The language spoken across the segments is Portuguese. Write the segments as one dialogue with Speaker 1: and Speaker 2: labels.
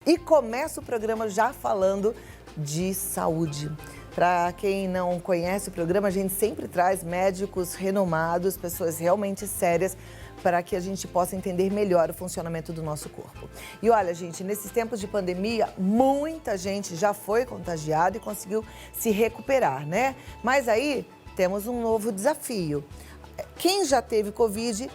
Speaker 1: E começa o programa já falando de saúde. Para quem não conhece o programa, a gente sempre traz médicos renomados, pessoas realmente sérias, para que a gente possa entender melhor o funcionamento do nosso corpo. E olha, gente, nesses tempos de pandemia, muita gente já foi contagiada e conseguiu se recuperar, né? Mas aí temos um novo desafio. Quem já teve Covid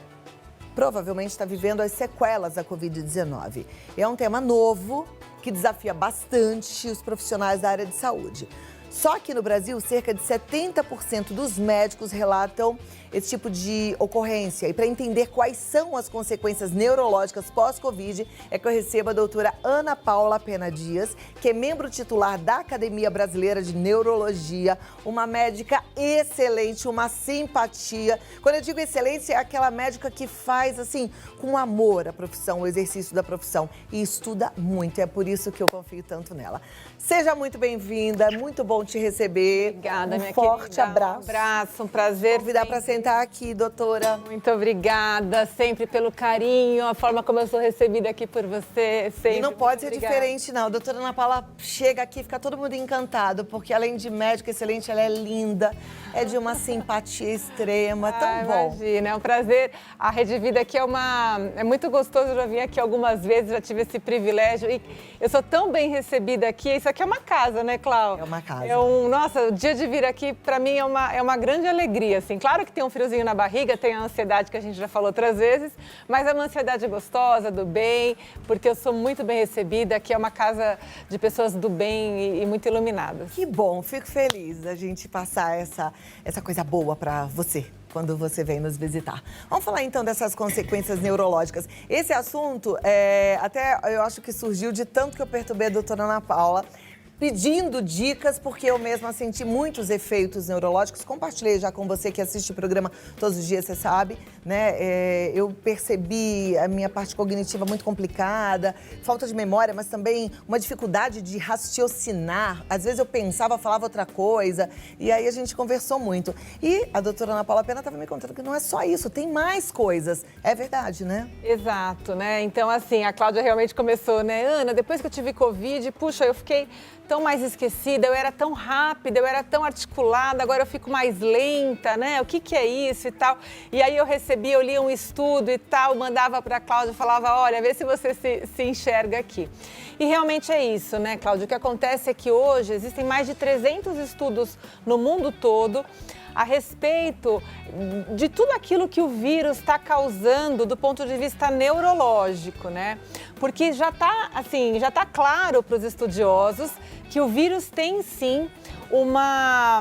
Speaker 1: provavelmente está vivendo as sequelas da Covid-19. É um tema novo que desafia bastante os profissionais da área de saúde. Só que no Brasil, cerca de 70% dos médicos relatam esse tipo de ocorrência. E para entender quais são as consequências neurológicas pós-Covid, é que eu recebo a doutora Ana Paula Pena Dias, que é membro titular da Academia Brasileira de Neurologia, uma médica excelente, uma simpatia. Quando eu digo excelência, é aquela médica que faz, assim, com amor a profissão, o exercício da profissão. E estuda muito, é por isso que eu confio tanto nela. Seja muito bem-vinda, muito bom te receber.
Speaker 2: Obrigada, minha querida.
Speaker 1: Forte abraço.
Speaker 2: Um abraço, um prazer.
Speaker 1: Convidar para sentar aqui, doutora.
Speaker 2: Muito obrigada, sempre pelo carinho, a forma como eu sou recebida aqui por você. Sempre.
Speaker 1: E não pode ser
Speaker 2: obrigada.
Speaker 1: diferente, não. A doutora Ana Paula chega aqui, fica todo mundo encantado, porque além de médica excelente, ela é linda, é de uma simpatia extrema, tão bom.
Speaker 2: Imagina, é um prazer. A Rede Vida aqui é muito gostoso, eu já vim aqui algumas vezes, já tive esse privilégio e eu sou tão bem recebida aqui. Isso aqui é uma casa, né, Clau?
Speaker 1: É uma casa.
Speaker 2: Nossa, o dia de vir aqui, para mim, é uma grande alegria, assim. Claro que tem um friozinho na barriga, tem a ansiedade que a gente já falou outras vezes, mas é uma ansiedade gostosa, do bem, porque eu sou muito bem recebida. Aqui é uma casa de pessoas do bem e muito iluminadas.
Speaker 1: Que bom, fico feliz da gente passar essa coisa boa para você quando você vem nos visitar. Vamos falar então dessas consequências neurológicas. Esse assunto, até eu acho que surgiu de tanto que eu perturbei a doutora Ana Paula, pedindo dicas, porque eu mesma senti muitos efeitos neurológicos. Compartilhei já com você que assiste o programa todos os dias, você sabe, né? Eu percebi a minha parte cognitiva muito complicada, falta de memória, mas também uma dificuldade de raciocinar. Às vezes eu pensava, falava outra coisa, e aí a gente conversou muito. E a doutora Ana Paula Pena estava me contando que não é só isso, tem mais coisas. É verdade, né?
Speaker 2: Exato, né? Então, assim, a Cláudia realmente começou, né? Ana, depois que eu tive Covid, puxa, eu fiquei tão mais esquecida, eu era tão rápida, eu era tão articulada, agora eu fico mais lenta, né? O que é isso e tal? E aí eu lia um estudo e tal, mandava para a Cláudia, falava, olha, vê se você se enxerga aqui. E realmente é isso, né, Cláudia? O que acontece é que hoje existem mais de 300 estudos no mundo todo a respeito de tudo aquilo que o vírus está causando do ponto de vista neurológico, né? Porque já está claro para os estudiosos que o vírus tem sim uma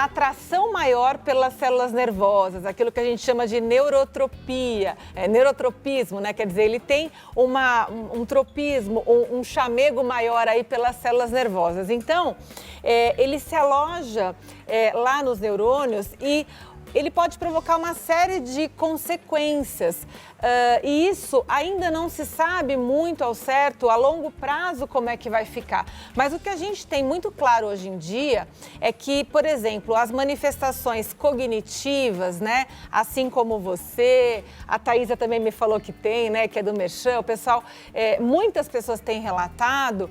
Speaker 2: atração maior pelas células nervosas, aquilo que a gente chama de neurotropia, neurotropismo, né? Quer dizer, ele tem um tropismo, um chamego maior aí pelas células nervosas. Então, ele se aloja lá nos neurônios e ele pode provocar uma série de consequências. E isso ainda não se sabe muito ao certo, a longo prazo, como é que vai ficar. Mas o que a gente tem muito claro hoje em dia é que, por exemplo, as manifestações cognitivas, né? Assim como você, a Thaisa também me falou que tem, né? Que é do Merchan, o pessoal, muitas pessoas têm relatado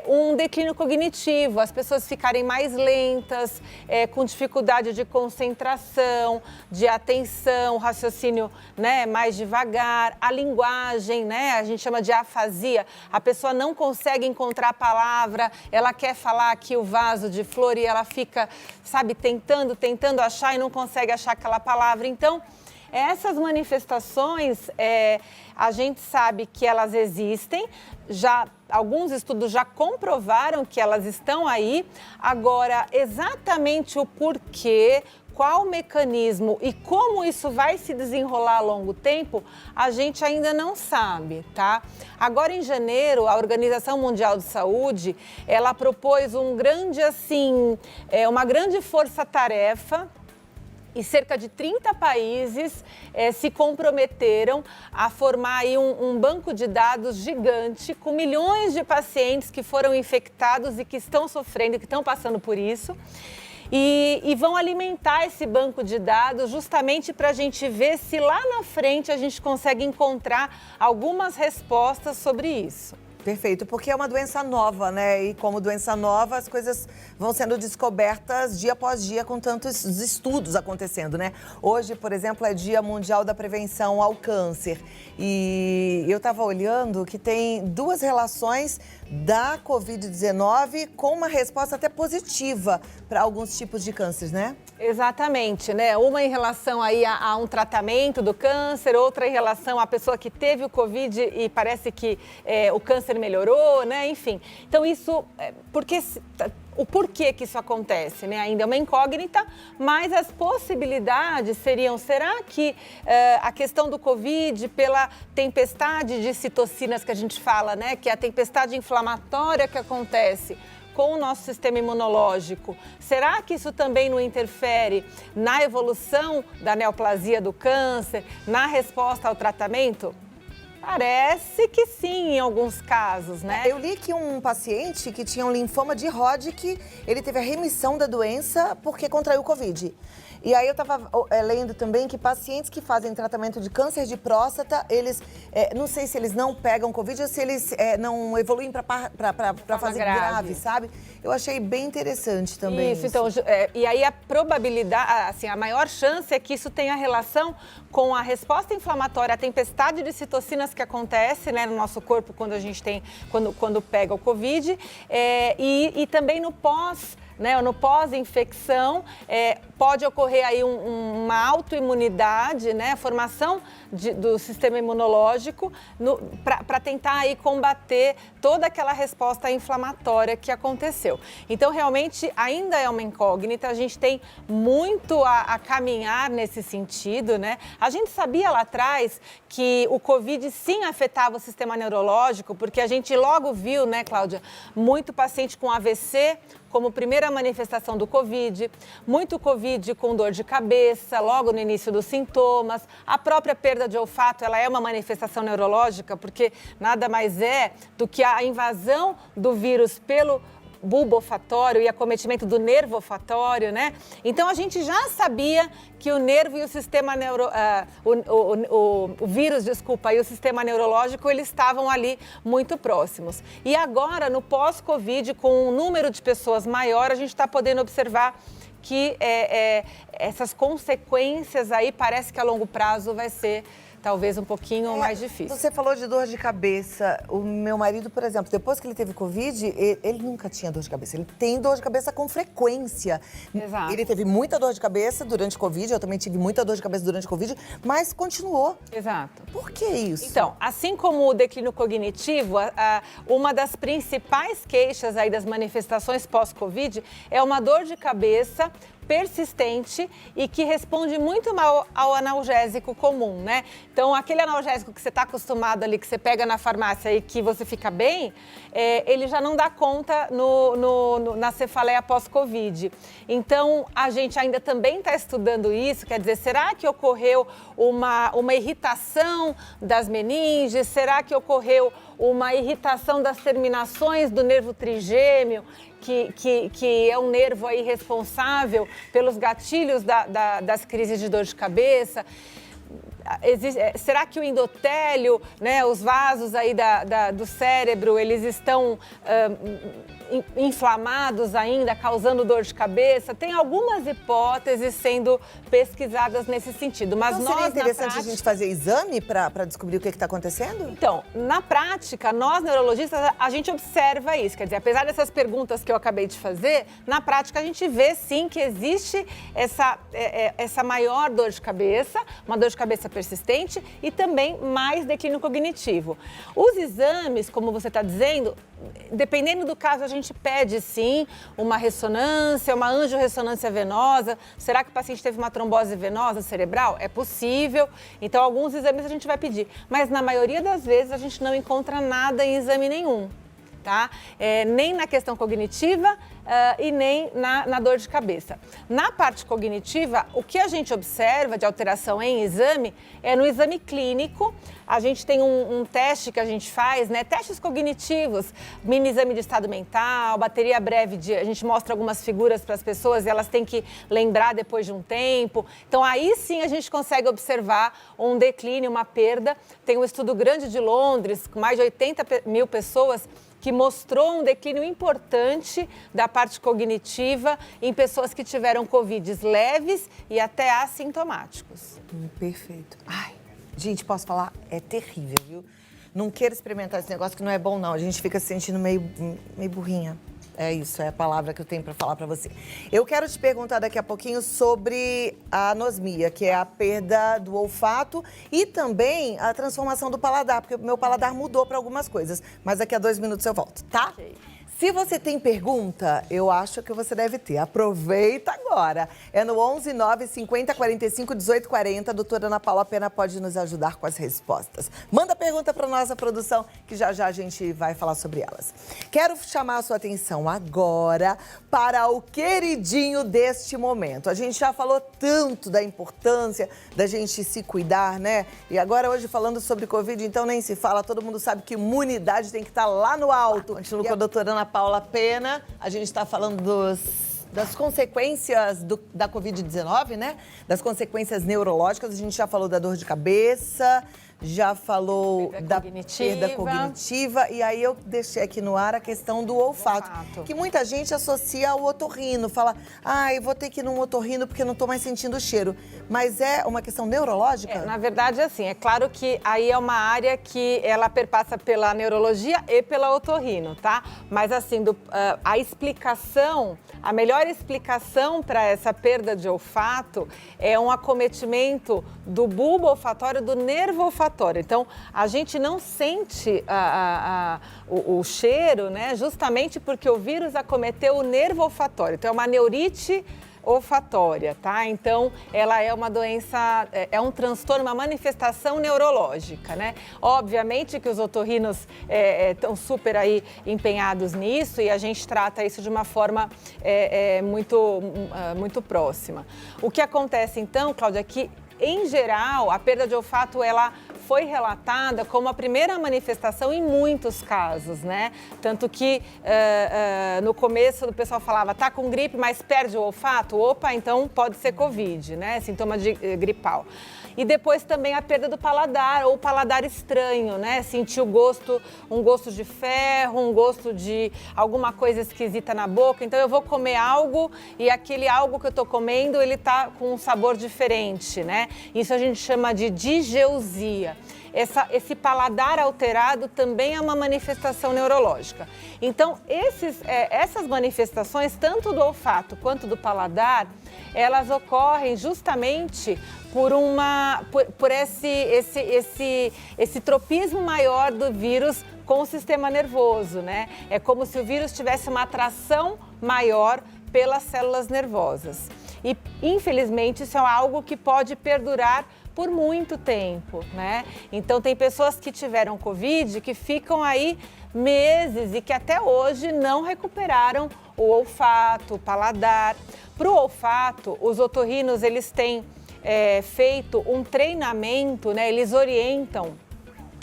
Speaker 2: um declínio cognitivo, as pessoas ficarem mais lentas, com dificuldade de concentração, de atenção, raciocínio, né? Mais devagar, a linguagem, né? A gente chama de afasia. A pessoa não consegue encontrar a palavra, ela quer falar aqui o vaso de flor e ela fica, sabe, tentando achar e não consegue achar aquela palavra. Então, essas manifestações, a gente sabe que elas existem, alguns estudos já comprovaram que elas estão aí. Agora, exatamente o porquê, qual o mecanismo e como isso vai se desenrolar a longo tempo, a gente ainda não sabe, tá? Agora, em janeiro, a Organização Mundial de Saúde, ela propôs uma grande força-tarefa, e cerca de 30 países se comprometeram a formar aí um banco de dados gigante com milhões de pacientes que foram infectados e que estão sofrendo, que estão passando por isso. E vão alimentar esse banco de dados justamente para a gente ver se lá na frente a gente consegue encontrar algumas respostas sobre isso.
Speaker 1: Perfeito, porque é uma doença nova, né? E como doença nova, as coisas vão sendo descobertas dia após dia com tantos estudos acontecendo, né? Hoje, por exemplo, é Dia Mundial da Prevenção ao Câncer. E eu estava olhando que tem duas relações da Covid-19 com uma resposta até positiva para alguns tipos de cânceres, né?
Speaker 2: Exatamente, né? Uma em relação aí a um tratamento do câncer, outra em relação à pessoa que teve o Covid e parece que o câncer melhorou, né? Enfim, então isso, o porquê que isso acontece, né? Ainda é uma incógnita, mas as possibilidades seriam, será que a questão do Covid, pela tempestade de citocinas que a gente fala, né? Que é a tempestade inflamatória que acontece com o nosso sistema imunológico, será que isso também não interfere na evolução da neoplasia do câncer, na resposta ao tratamento? Parece que sim, em alguns casos, né?
Speaker 1: Eu li que um paciente que tinha um linfoma de Hodgkin, ele teve a remissão da doença porque contraiu o Covid. E aí eu estava lendo também que pacientes que fazem tratamento de câncer de próstata, eles, não sei se eles não pegam Covid ou se eles não evoluem para fase grave, sabe? Eu achei bem interessante também isso.
Speaker 2: Então, e aí a probabilidade, assim, a maior chance é que isso tenha relação com a resposta inflamatória, a tempestade de citocinas que acontece, né, no nosso corpo quando a gente tem, quando pega o Covid, e também no pós-infecção, pode ocorrer aí uma autoimunidade, né, formação do sistema imunológico para tentar aí combater toda aquela resposta inflamatória que aconteceu. Então, realmente, ainda é uma incógnita, a gente tem muito a caminhar nesse sentido, né? A gente sabia lá atrás que o Covid sim afetava o sistema neurológico, porque a gente logo viu, né, Cláudia, muito paciente com AVC, como primeira manifestação do Covid, muito Covid com dor de cabeça, logo no início dos sintomas. A própria perda de olfato, ela é uma manifestação neurológica, porque nada mais é do que a invasão do vírus pelo bulbo olfatório e acometimento do nervo olfatório, né? Então, a gente já sabia que o nervo e o sistema o vírus, desculpa, e o sistema neurológico, eles estavam ali muito próximos. E agora, no pós-Covid, com um número de pessoas maior, a gente está podendo observar que essas consequências aí parece que a longo prazo vai ser talvez um pouquinho mais difícil.
Speaker 1: Você falou de dor de cabeça. O meu marido, por exemplo, depois que ele teve Covid, ele nunca tinha dor de cabeça. Ele tem dor de cabeça com frequência.
Speaker 2: Exato.
Speaker 1: Ele teve muita dor de cabeça durante o Covid, eu também tive muita dor de cabeça durante o Covid, mas continuou.
Speaker 2: Exato.
Speaker 1: Por que isso?
Speaker 2: Então, assim como o declínio cognitivo, uma das principais queixas aí das manifestações pós-Covid é uma dor de cabeça persistente e que responde muito mal ao analgésico comum, né? Então, aquele analgésico que você está acostumado ali, que você pega na farmácia e que você fica bem, ele já não dá conta na cefaleia pós-Covid. Então, a gente ainda também está estudando isso, quer dizer, será que ocorreu uma irritação das meninges? Será que ocorreu uma irritação das terminações do nervo trigêmeo, que é um nervo aí responsável pelos gatilhos das crises de dor de cabeça? Será que o endotélio, né, os vasos aí do cérebro, eles estão inflamados ainda, causando dor de cabeça? Tem algumas hipóteses sendo pesquisadas nesse sentido, mas
Speaker 1: então, seria interessante a gente fazer exame para descobrir o que está acontecendo?
Speaker 2: Então, na prática, nós neurologistas, a gente observa isso. Quer dizer, apesar dessas perguntas que eu acabei de fazer, na prática a gente vê sim que existe essa maior dor de cabeça, uma dor de cabeça persistente e também mais declínio cognitivo. Os exames, como você está dizendo, dependendo do caso, a gente pede sim uma ressonância, uma angiorressonância venosa. Será que o paciente teve uma trombose venosa cerebral? É possível. Então, alguns exames a gente vai pedir. Mas na maioria das vezes a gente não encontra nada em exame nenhum. tá? Nem na questão cognitiva e nem na dor de cabeça. Na parte cognitiva, o que a gente observa de alteração em exame é no exame clínico. A gente tem um teste que a gente faz, né? Testes cognitivos, mini exame de estado mental, bateria breve a gente mostra algumas figuras para as pessoas e elas têm que lembrar depois de um tempo. Então aí sim a gente consegue observar um declínio, uma perda. Tem um estudo grande de Londres, com mais de 80 mil pessoas, que mostrou um declínio importante da parte cognitiva em pessoas que tiveram Covid leves e até assintomáticos.
Speaker 1: Perfeito. Ai, gente, posso falar? É terrível, viu? Não queira experimentar esse negócio que não é bom, não. A gente fica se sentindo meio burrinha. É isso, é a palavra que eu tenho para falar para você. Eu quero te perguntar daqui a pouquinho sobre a anosmia, que é a perda do olfato e também a transformação do paladar, porque o meu paladar mudou para algumas coisas. Mas daqui a 2 minutos eu volto, tá?
Speaker 2: Okay.
Speaker 1: Se você tem pergunta, eu acho que você deve ter. Aproveita agora. É no 11 9 50 45 18 40. A doutora Ana Paula Pena pode nos ajudar com as respostas. Manda pergunta para nossa produção, que já a gente vai falar sobre elas. Quero chamar a sua atenção agora para o queridinho deste momento. A gente já falou tanto da importância da gente se cuidar, né? E agora hoje falando sobre Covid, então nem se fala. Todo mundo sabe que imunidade tem que estar lá no alto. Continuo com a doutora Ana Paula Pena. A gente está falando das consequências da Covid-19, né? Das consequências neurológicas. A gente já falou da dor de cabeça, já falou da perda cognitiva. E aí eu deixei aqui no ar a questão do olfato. Que muita gente associa ao otorrino. Fala, eu vou ter que ir num otorrino porque não estou mais sentindo o cheiro. Mas é uma questão neurológica?
Speaker 2: Na verdade, assim, é claro que aí é uma área que ela perpassa pela neurologia e pela otorrino, tá? Mas assim, a explicação, a melhor explicação para essa perda de olfato é um acometimento do bulbo olfatório, do nervo olfatório. Então, a gente não sente o cheiro, né? Justamente porque o vírus acometeu o nervo olfatório. Então, é uma neurite olfatória, tá? Então, ela é uma doença, é um transtorno, uma manifestação neurológica, né? Obviamente que os otorrinos estão super aí empenhados nisso e a gente trata isso de uma forma muito próxima. O que acontece então, Cláudia, é que em geral, a perda de olfato, ela foi relatada como a primeira manifestação em muitos casos, né? Tanto que no começo o pessoal falava, tá com gripe, mas perde o olfato? Opa, então pode ser Covid, né? Sintoma de gripal. E depois também a perda do paladar, ou paladar estranho, né? Sentir um gosto de ferro, um gosto de alguma coisa esquisita na boca. Então eu vou comer algo e aquele algo que eu tô comendo, ele tá com um sabor diferente, né? Isso a gente chama de digeusia. Esse paladar alterado também é uma manifestação neurológica. Então, essas manifestações, tanto do olfato quanto do paladar, elas ocorrem justamente por esse tropismo maior do vírus com o sistema nervoso, né? É como se o vírus tivesse uma atração maior pelas células nervosas. E, infelizmente, isso é algo que pode perdurar por muito tempo, né? Então, tem pessoas que tiveram Covid que ficam aí meses e que até hoje não recuperaram o olfato, o paladar. Para o olfato, os otorrinos, eles têm feito um treinamento, né? Eles orientam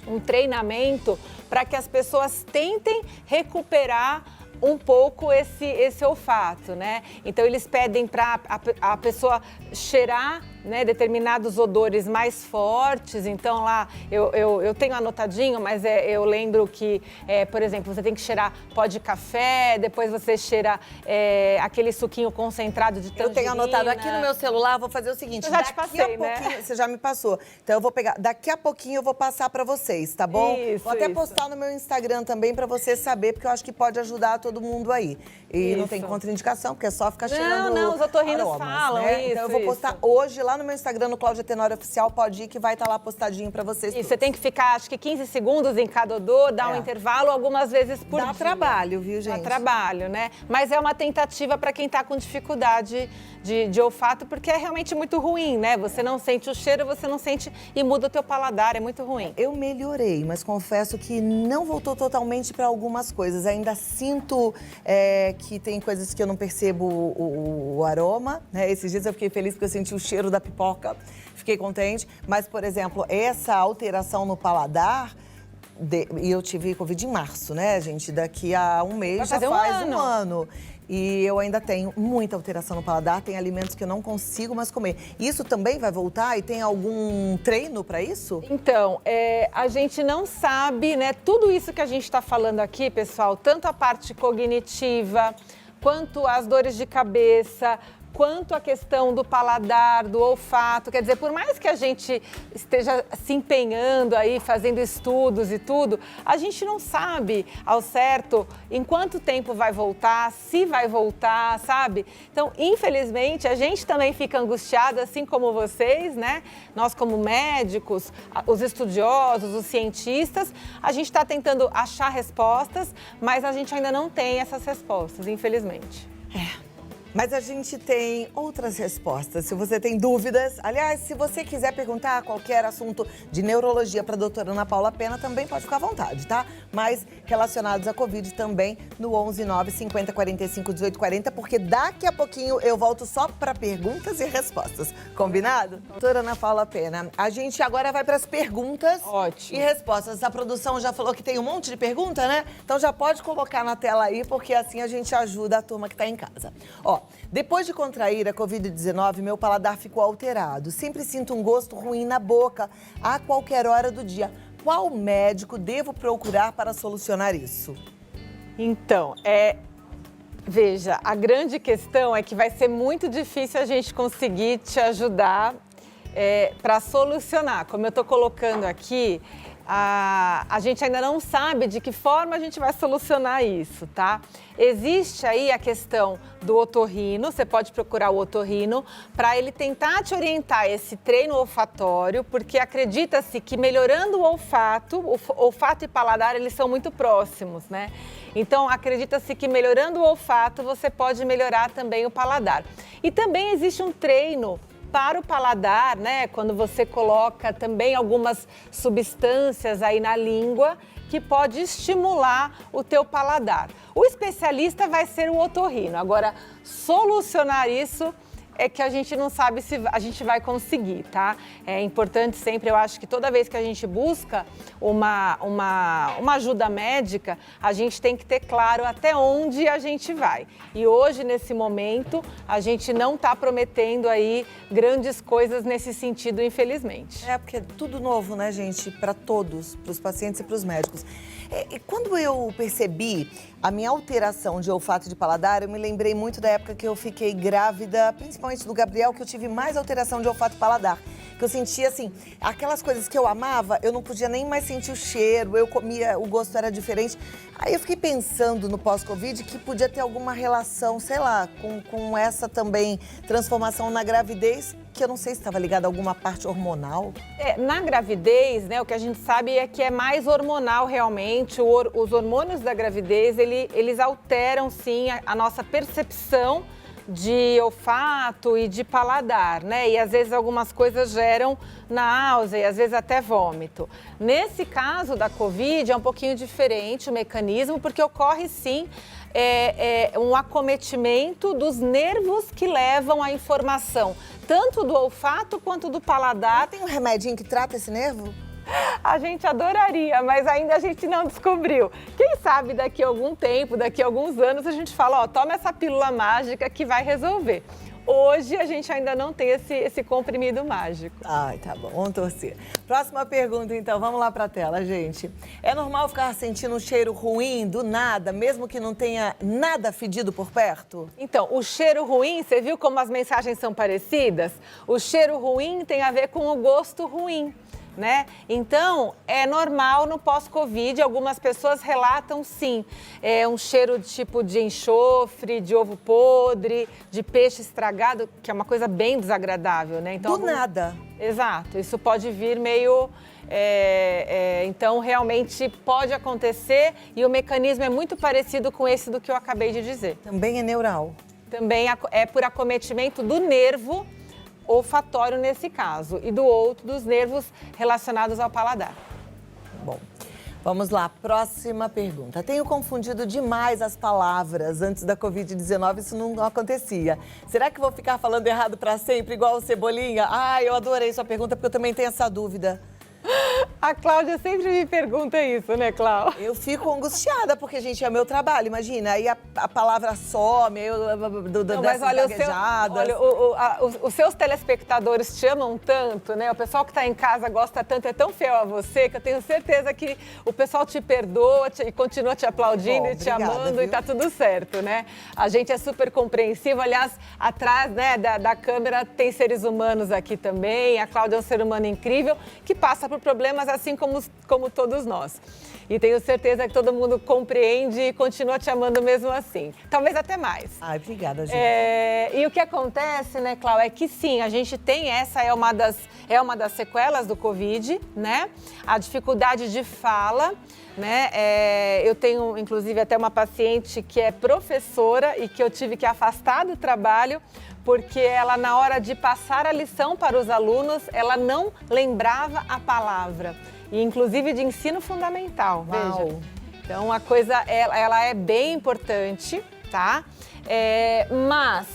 Speaker 2: um treinamento para que as pessoas tentem recuperar um pouco esse olfato, né? Então, eles pedem para a pessoa cheirar, né, determinados odores mais fortes. Então, lá, eu tenho anotadinho, mas eu lembro que, por exemplo, você tem que cheirar pó de café, depois você cheira aquele suquinho concentrado de tangerina.
Speaker 1: Eu tenho anotado aqui no meu celular, vou fazer o seguinte.
Speaker 2: Eu já te passei,
Speaker 1: né? Você já me passou. Então, eu vou pegar, daqui a pouquinho eu vou passar para vocês, tá bom? Vou até postar no meu Instagram também para você saber, porque eu acho que pode ajudar todo mundo aí. E não tem contraindicação, porque é só ficar cheirando
Speaker 2: Não, os otorrinos
Speaker 1: aromas,
Speaker 2: falam
Speaker 1: né?
Speaker 2: isso.
Speaker 1: Então, eu vou postar hoje lá no meu Instagram, no Cláudia Tenório Oficial, pode ir que vai estar lá postadinho pra vocês.
Speaker 2: E você tem que ficar, acho que 15 segundos em cada odor, dar um intervalo algumas vezes por dia.
Speaker 1: Dá trabalho, viu, gente?
Speaker 2: Dá trabalho, né? Mas é uma tentativa para quem tá com dificuldade de olfato, porque é realmente muito ruim, né? Você não sente o cheiro, você não sente e muda o teu paladar, é muito ruim.
Speaker 1: Eu melhorei, mas confesso que não voltou totalmente para algumas coisas. Ainda sinto que tem coisas que eu não percebo o aroma, né? Esses dias eu fiquei feliz porque eu senti o cheiro da pipoca, fiquei contente. Mas, por exemplo, essa alteração no paladar, e eu tive Covid em março, né, gente? Daqui a um mês já faz um ano. E eu ainda tenho muita alteração no paladar, tem alimentos que eu não consigo mais comer. Isso também vai voltar e tem algum treino para isso?
Speaker 2: Então, a gente não sabe, né? Tudo isso que a gente está falando aqui, pessoal, tanto a parte cognitiva, quanto as dores de cabeça, quanto a questão do paladar, do olfato. Quer dizer, por mais que a gente esteja se empenhando aí, fazendo estudos e tudo, a gente não sabe ao certo em quanto tempo vai voltar, se vai voltar, sabe? Então, infelizmente, a gente também fica angustiada, assim como vocês, né? Nós como médicos, os estudiosos, os cientistas, a gente está tentando achar respostas, mas a gente ainda não tem essas respostas, infelizmente.
Speaker 1: Mas a gente tem outras respostas. Se você tem dúvidas, aliás, se você quiser perguntar qualquer assunto de neurologia para a doutora Ana Paula Pena, também pode ficar à vontade, tá? Mas relacionados à Covid também no 11 9 50 45 18 40, porque daqui a pouquinho eu volto só para perguntas e respostas. Combinado? Doutora Ana Paula Pena, a gente agora vai para as perguntas e respostas. A produção já falou que tem um monte de pergunta, né? Então já pode colocar na tela aí, porque assim a gente ajuda a turma que está em casa. Ó, depois de contrair a Covid-19, meu paladar ficou alterado. Sempre sinto um gosto ruim na boca a qualquer hora do dia. Qual médico devo procurar para solucionar isso?
Speaker 2: Então, veja, a grande questão é que vai ser muito difícil a gente conseguir te ajudar para solucionar. Como eu estou colocando aqui, a gente ainda não sabe de que forma a gente vai solucionar isso, tá? Existe aí a questão do otorrino, você pode procurar o otorrino para ele tentar te orientar esse treino olfatório, porque acredita-se que melhorando o olfato e paladar, eles são muito próximos, né? Então, acredita-se que melhorando o olfato, você pode melhorar também o paladar. E também existe um treino para o paladar, né? Quando você coloca também algumas substâncias aí na língua que pode estimular o teu paladar. O especialista vai ser o otorrino. Agora, solucionar isso é que a gente não sabe se a gente vai conseguir, tá? É importante sempre, eu acho que toda vez que a gente busca uma ajuda médica, a gente tem que ter claro até onde a gente vai. E hoje, nesse momento, a gente não está prometendo aí grandes coisas nesse sentido, infelizmente.
Speaker 1: Porque é tudo novo, né, gente? Para todos, para os pacientes e para os médicos. E quando eu percebi a minha alteração de olfato e de paladar, eu me lembrei muito da época que eu fiquei grávida, principalmente do Gabriel, que eu tive mais alteração de olfato e paladar. Que eu sentia, assim, aquelas coisas que eu amava, eu não podia nem mais sentir o cheiro, eu comia, o gosto era diferente. Aí eu fiquei pensando no pós-Covid que podia ter alguma relação, sei lá, com essa também transformação na gravidez, que eu não sei se estava ligada a alguma parte hormonal.
Speaker 2: Na gravidez, né, o que a gente sabe é que é mais hormonal realmente. Os hormônios da gravidez, eles alteram sim a nossa percepção de olfato e de paladar, né? E às vezes algumas coisas geram náusea e às vezes até vômito. Nesse caso da Covid é um pouquinho diferente o mecanismo, porque ocorre sim um acometimento dos nervos que levam a informação, tanto do olfato quanto do paladar.
Speaker 1: Tem um remedinho que trata esse nervo?
Speaker 2: A gente adoraria, mas ainda a gente não descobriu. Quem sabe daqui a algum tempo, daqui a alguns anos, a gente fala, toma essa pílula mágica que vai resolver. Hoje a gente ainda não tem esse comprimido mágico.
Speaker 1: Ai, tá bom, vamos torcer. Próxima pergunta, então, vamos lá pra tela, gente. É normal ficar sentindo um cheiro ruim do nada, mesmo que não tenha nada fedido por perto?
Speaker 2: Então, o cheiro ruim, você viu como as mensagens são parecidas? O cheiro ruim tem a ver com o gosto ruim. né? Então, é normal no pós-Covid, algumas pessoas relatam sim, um cheiro tipo de enxofre, de ovo podre, de peixe estragado, que é uma coisa bem desagradável, né? Então,
Speaker 1: Do nada.
Speaker 2: Exato, isso pode vir meio... então, realmente pode acontecer e o mecanismo é muito parecido com esse do que eu acabei de dizer.
Speaker 1: Também é neural.
Speaker 2: Também é por acometimento do nervo olfatório nesse caso e do outro dos nervos relacionados ao paladar.
Speaker 1: Bom, vamos lá, próxima pergunta. Tenho confundido demais as palavras. Antes da Covid-19 isso não acontecia. Será que vou ficar falando errado para sempre, igual o Cebolinha? Eu adorei sua pergunta porque eu também tenho essa dúvida.
Speaker 2: A Cláudia sempre me pergunta isso, né, Cláudia?
Speaker 1: Eu fico angustiada, porque, gente, é meu trabalho, imagina. Aí a palavra some,
Speaker 2: Mas olha, os seus telespectadores te amam tanto, né? O pessoal que está em casa gosta tanto, é tão fiel a você, que eu tenho certeza que o pessoal te perdoa e continua te aplaudindo e te amando, viu? E tá tudo certo, né? A gente é super compreensivo. Aliás, atrás, né, da câmera tem seres humanos aqui também. A Cláudia é um ser humano incrível que passa por problemas assim como todos nós. E tenho certeza que todo mundo compreende e continua te amando mesmo assim. Talvez até mais.
Speaker 1: Obrigada, gente.
Speaker 2: E o que acontece, né, Cláudia, é que sim, a gente tem é uma das sequelas do Covid, né? A dificuldade de fala, né? Eu tenho, inclusive, até uma paciente que é professora e que eu tive que afastar do trabalho porque ela, na hora de passar a lição para os alunos, ela não lembrava a palavra. E, inclusive, de ensino fundamental, veja. Então, a coisa, ela é bem importante, tá? Mas,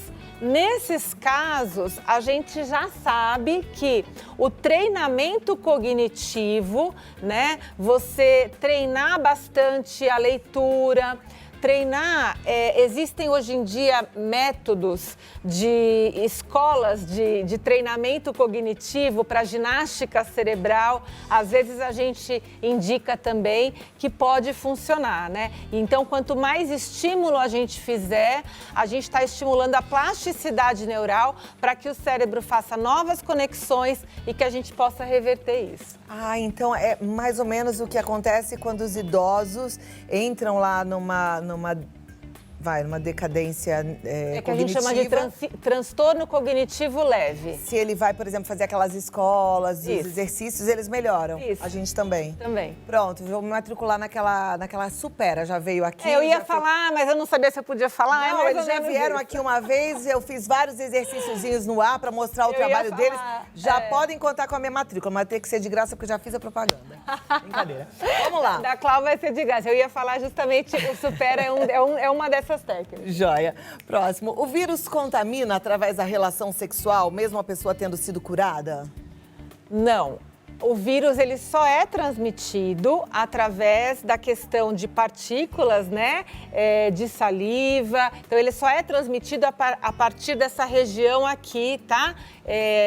Speaker 2: nesses casos, a gente já sabe que o treinamento cognitivo, né? Você treinar bastante a leitura, treinar, existem hoje em dia métodos de escolas de treinamento cognitivo para ginástica cerebral. Às vezes a gente indica também que pode funcionar, né? Então, quanto mais estímulo a gente fizer, a gente está estimulando a plasticidade neural para que o cérebro faça novas conexões e que a gente possa reverter isso.
Speaker 1: Então é mais ou menos o que acontece quando os idosos entram lá numa decadência
Speaker 2: que a gente chama de transtorno cognitivo leve.
Speaker 1: Se ele vai, por exemplo, fazer aquelas escolas, os exercícios, eles melhoram.
Speaker 2: Isso.
Speaker 1: A gente também.
Speaker 2: Também.
Speaker 1: Pronto, vou me matricular naquela Supera, já veio aqui.
Speaker 2: Eu ia falar, mas eu não sabia se eu podia falar.
Speaker 1: Não, eles já vieram aqui uma vez, eu fiz vários exercíciozinhos no ar para mostrar o trabalho deles. Já podem contar com a minha matrícula, mas tem que ser de graça porque eu já fiz a propaganda. Brincadeira. Vamos lá.
Speaker 2: Da Cláudia vai ser de graça. Eu ia falar justamente, o Supera é uma dessas técnicas.
Speaker 1: Joia. Próximo. O vírus contamina através da relação sexual, mesmo a pessoa tendo sido curada?
Speaker 2: Não. O vírus, ele só é transmitido através da questão de partículas, né, de saliva. Então, ele só é transmitido a partir dessa região aqui, tá?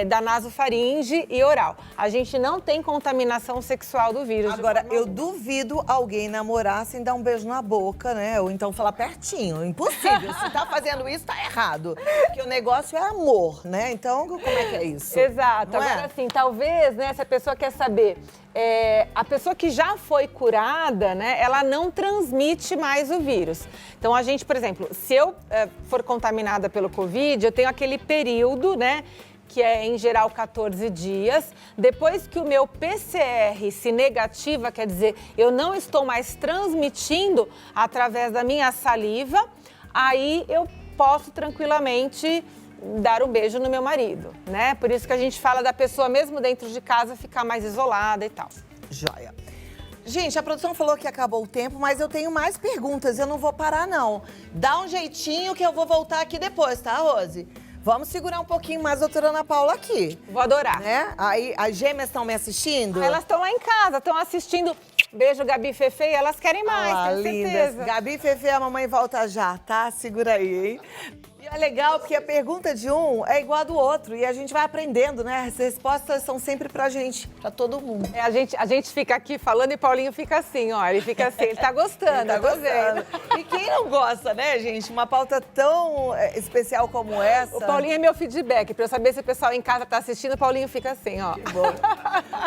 Speaker 2: Da nasofaringe e oral. A gente não tem contaminação sexual do vírus.
Speaker 1: Agora, eu duvido alguém namorar sem dar um beijo na boca, né? Ou então falar pertinho. Impossível. Se tá fazendo isso, tá errado. Porque o negócio é amor, né? Então, como é que é isso?
Speaker 2: Exato. Não Agora, assim, talvez, né, se a pessoa quer saber, a pessoa que já foi curada, né, ela não transmite mais o vírus. Então, a gente, por exemplo, se eu for contaminada pelo Covid, eu tenho aquele período, né, que é, em geral, 14 dias. Depois que o meu PCR se negativa, quer dizer, eu não estou mais transmitindo através da minha saliva, aí eu posso tranquilamente dar um beijo no meu marido, né? Por isso que a gente fala da pessoa, mesmo dentro de casa, ficar mais isolada e tal.
Speaker 1: Joia. Gente, a produção falou que acabou o tempo, mas eu tenho mais perguntas, eu não vou parar, não. Dá um jeitinho que eu vou voltar aqui depois, tá, Rose? Vamos segurar um pouquinho mais a doutora Ana Paula aqui.
Speaker 2: Vou adorar.
Speaker 1: Né? Aí, as gêmeas estão me assistindo?
Speaker 2: Elas estão lá em casa, estão assistindo. Beijo, Gabi e Fefe, elas querem mais, tenho certeza.
Speaker 1: Gabi e Fefe, a mamãe volta já, tá? Segura aí, hein? E é legal porque a pergunta de um é igual a do outro e a gente vai aprendendo, né? As respostas são sempre pra gente, pra todo mundo.
Speaker 2: A gente fica aqui falando e Paulinho fica assim, ó. Ele fica assim, ele tá gostando,
Speaker 1: Ele tá gostando. E quem não não gosta, né, gente? Uma pauta tão especial como essa.
Speaker 2: O Paulinho é meu feedback, pra eu saber se o pessoal em casa tá assistindo, o Paulinho fica assim, ó.
Speaker 1: Que bom.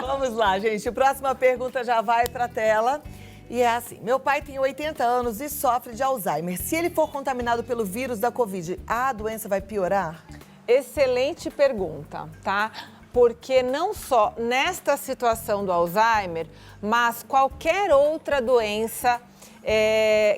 Speaker 1: Vamos lá, gente. A próxima pergunta já vai pra tela. E é assim, meu pai tem 80 anos e sofre de Alzheimer. Se ele for contaminado pelo vírus da Covid, a doença vai piorar?
Speaker 2: Excelente pergunta, tá? Porque não só nesta situação do Alzheimer, mas qualquer outra doença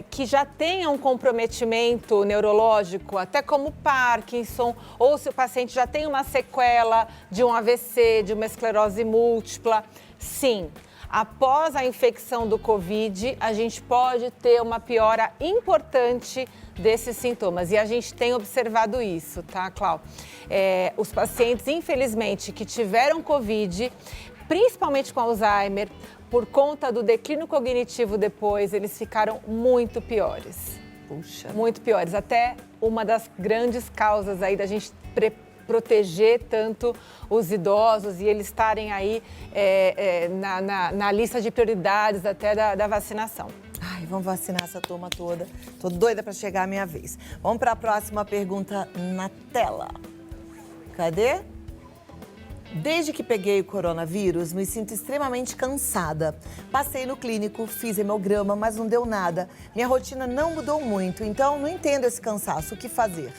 Speaker 2: que já tenha um comprometimento neurológico, até como Parkinson, ou se o paciente já tem uma sequela de um AVC, de uma esclerose múltipla, sim. Após a infecção do Covid, a gente pode ter uma piora importante desses sintomas. E a gente tem observado isso, tá, Clau? Os pacientes, infelizmente, que tiveram Covid, principalmente com Alzheimer, por conta do declínio cognitivo depois, eles ficaram muito piores.
Speaker 1: Puxa.
Speaker 2: Muito piores. Até uma das grandes causas aí da gente proteger tanto os idosos e eles estarem aí na lista de prioridades até da vacinação.
Speaker 1: Ai, vamos vacinar essa turma toda. Tô doida para chegar a minha vez. Vamos para a próxima pergunta na tela. Cadê? Desde que peguei o coronavírus, me sinto extremamente cansada. Passei no clínico, fiz hemograma, mas não deu nada. Minha rotina não mudou muito, então não entendo esse cansaço. O que fazer?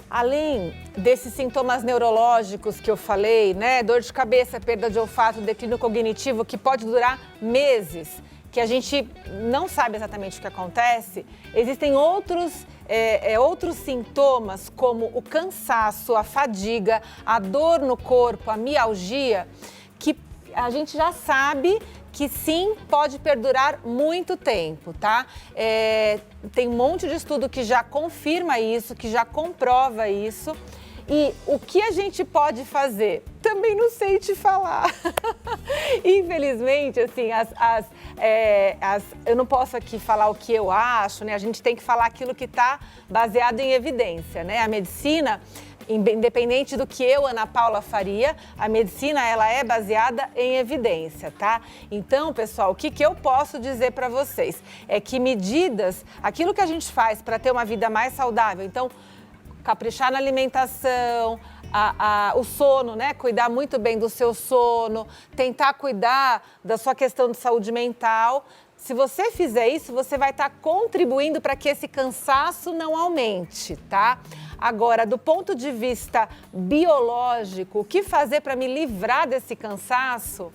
Speaker 2: Além desses sintomas neurológicos que eu falei, né, dor de cabeça, perda de olfato, declínio cognitivo, que pode durar meses, que a gente não sabe exatamente o que acontece, existem outros sintomas como o cansaço, a fadiga, a dor no corpo, a mialgia, que a gente já sabe que sim, pode perdurar muito tempo, tá? Tem um monte de estudo que já confirma isso, que já comprova isso. E o que a gente pode fazer? Também não sei te falar. Infelizmente, assim, eu não posso aqui falar o que eu acho, né? A gente tem que falar aquilo que está baseado em evidência, né? A medicina, independente do que eu, Ana Paula, faria, a medicina, ela é baseada em evidência, tá? Então, pessoal, o que eu posso dizer para vocês é que medidas, aquilo que a gente faz para ter uma vida mais saudável, então, caprichar na alimentação, o sono, né? Cuidar muito bem do seu sono, tentar cuidar da sua questão de saúde mental. Se você fizer isso, você vai estar contribuindo para que esse cansaço não aumente, tá? Agora, do ponto de vista biológico, o que fazer para me livrar desse cansaço?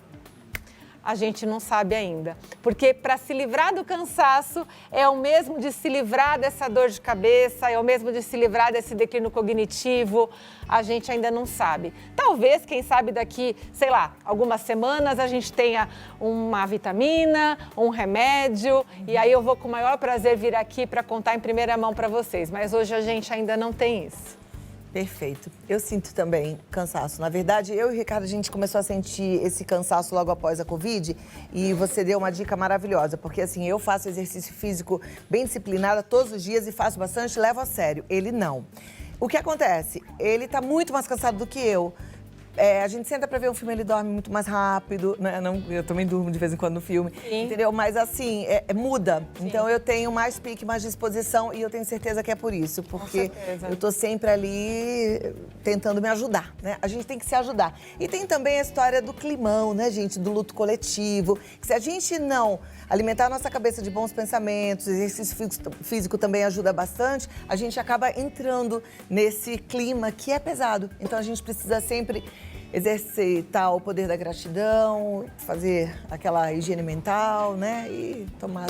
Speaker 2: A gente não sabe ainda. Porque para se livrar do cansaço é o mesmo de se livrar dessa dor de cabeça, é o mesmo de se livrar desse declínio cognitivo. A gente ainda não sabe. Talvez, quem sabe, daqui, sei lá, algumas semanas a gente tenha uma vitamina, um remédio. E aí eu vou com o maior prazer vir aqui para contar em primeira mão para vocês. Mas hoje a gente ainda não tem isso.
Speaker 1: Perfeito. Eu sinto também cansaço. Na verdade, eu e o Ricardo, a gente começou a sentir esse cansaço logo após a Covid e você deu uma dica maravilhosa, porque assim, eu faço exercício físico bem disciplinada todos os dias e faço bastante, levo a sério. Ele não. O que acontece? Ele tá muito mais cansado do que eu. A gente senta pra ver um filme, ele dorme muito mais rápido, né? Não, eu também durmo de vez em quando no filme, sim, entendeu? Mas assim, muda. Sim. Então eu tenho mais pique, mais disposição e eu tenho certeza que é por isso, porque eu tô sempre ali tentando me ajudar, né? A gente tem que se ajudar. E tem também a história do climão, né, gente? Do luto coletivo, que se a gente não alimentar a nossa cabeça de bons pensamentos, exercício físico também ajuda bastante, a gente acaba entrando nesse clima que é pesado. Então a gente precisa sempre exercitar o poder da gratidão, fazer aquela higiene mental, né? E tomar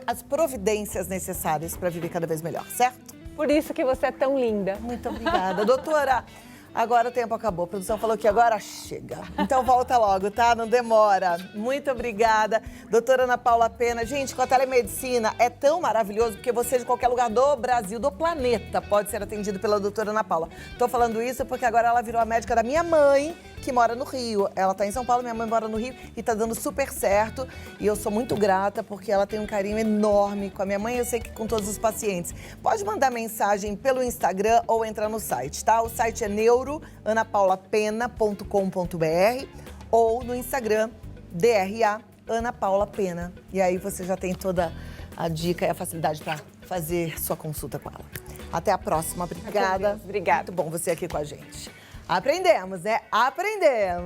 Speaker 1: as providências necessárias para viver cada vez melhor, certo?
Speaker 2: Por isso que você é tão linda.
Speaker 1: Muito obrigada. Doutora, agora o tempo acabou. A produção falou que agora chega. Então volta logo, tá? Não demora. Muito obrigada. Doutora Ana Paula Pena. Gente, com a telemedicina é tão maravilhoso porque você de qualquer lugar do Brasil, do planeta, pode ser atendido pela doutora Ana Paula. Tô falando isso porque agora ela virou a médica da minha mãe, que mora no Rio. Ela tá em São Paulo, minha mãe mora no Rio e tá dando super certo. E eu sou muito grata porque ela tem um carinho enorme com a minha mãe, eu sei que com todos os pacientes. Pode mandar mensagem pelo Instagram ou entrar no site, tá? O site é neuroanapaulapena.com.br ou no Instagram, DRA Ana Paula Pena. E aí você já tem toda a dica e a facilidade para fazer sua consulta com ela. Até a próxima. Obrigada.
Speaker 2: Obrigada.
Speaker 1: Muito bom você aqui com a gente. Aprendemos, né? Aprendemos.